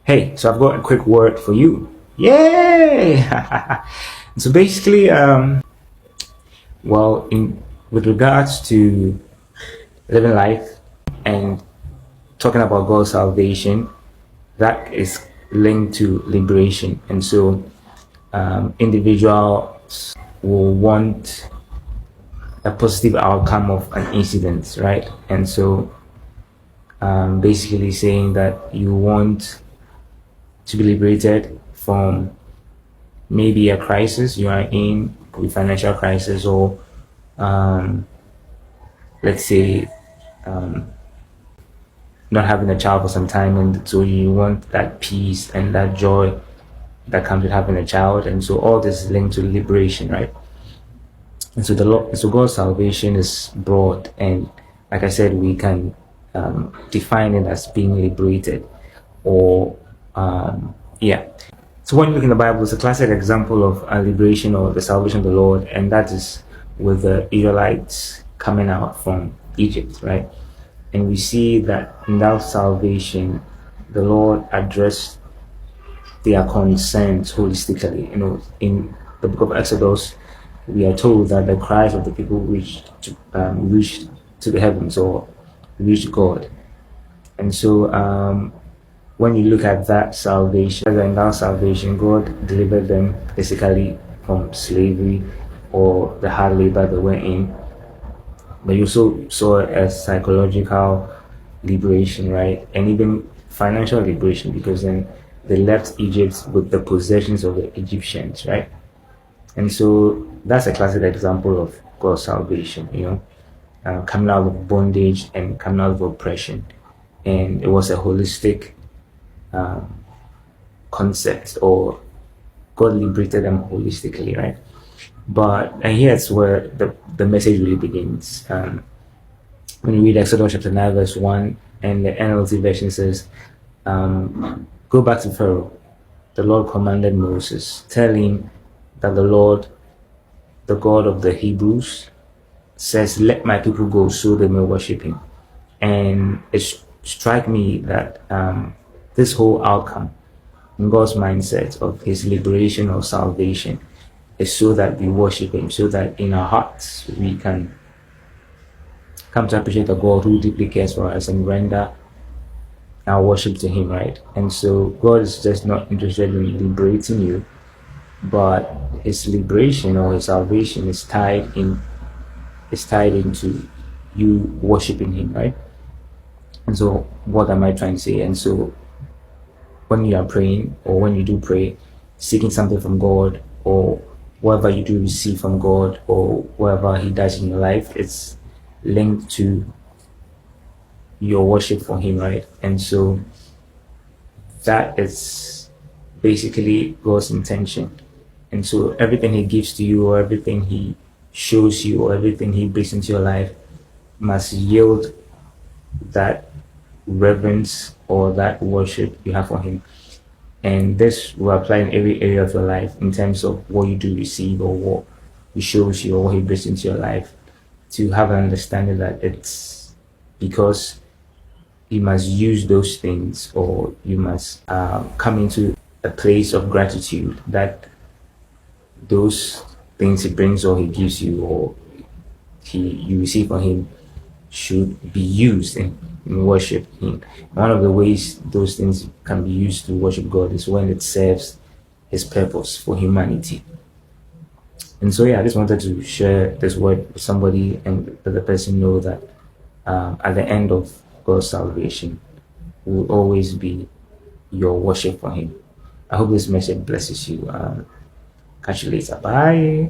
Hey, so I've got a quick word for you. Yay! So basically, well, in with regards to living life and talking about God's salvation, that is linked to liberation, and so individuals will want a positive outcome of an incident, right? And so, basically saying that you want to be liberated from maybe a crisis you are in, could be financial crisis, or let's say not having a child for some time, and so you want that peace and that joy that comes with having a child, and so all this is linked to liberation, right? And so so God's salvation is broad, and like I said, we can define it as being liberated, or yeah. So when you look in the Bible, it's a classic example of a liberation or the salvation of the Lord, and that is with the Israelites coming out from Egypt, right? And we see that in that salvation, the Lord addressed their concerns holistically. In the book of Exodus, we are told that the cries of the people reached to the heavens, or reached God. And so when you look at that salvation, in that salvation, God delivered them physically from slavery or the hard labor they were in. But you also saw a psychological liberation, right? And even financial liberation, because then they left Egypt with the possessions of the Egyptians, right? And so that's a classic example of God's salvation, coming out of bondage and coming out of oppression. And it was a holistic concept, or God liberated them holistically, right? And here's where the message really begins. When you read Exodus chapter 9 verse 1, and the NLT version says, go back to Pharaoh. The Lord commanded Moses, tell him that the Lord, the God of the Hebrews, says, let my people go so they may worship him. And it struck me that this whole outcome in God's mindset of his liberation or salvation is so that we worship him, so that in our hearts we can come to appreciate a God who deeply cares for us and render our worship to him, right? And so God is just not interested in liberating you, but his liberation or his salvation is tied into you worshiping him, right? And so what am I trying to say? And so when you are praying, or when you do pray, seeking something from God, or whatever you do receive from God, or whatever he does in your life, it's linked to your worship for him, right? And so that is basically God's intention. And so everything he gives to you, or everything he shows you, or everything he brings into your life must yield that reverence or that worship you have for him. And this will apply in every area of your life, in terms of what you do receive, or what he shows you, or what he brings into your life, to have an understanding that it's because you must use those things, or you must come into a place of gratitude that those things he brings, or he gives you, or you receive from him, should be used in worship him. One of the ways those things can be used to worship God is when it serves his purpose for humanity. And so I just wanted to share this word with somebody, and let the person know that at the end of God's salvation will always be your worship for him. I hope this message blesses you. Catch you later. Bye.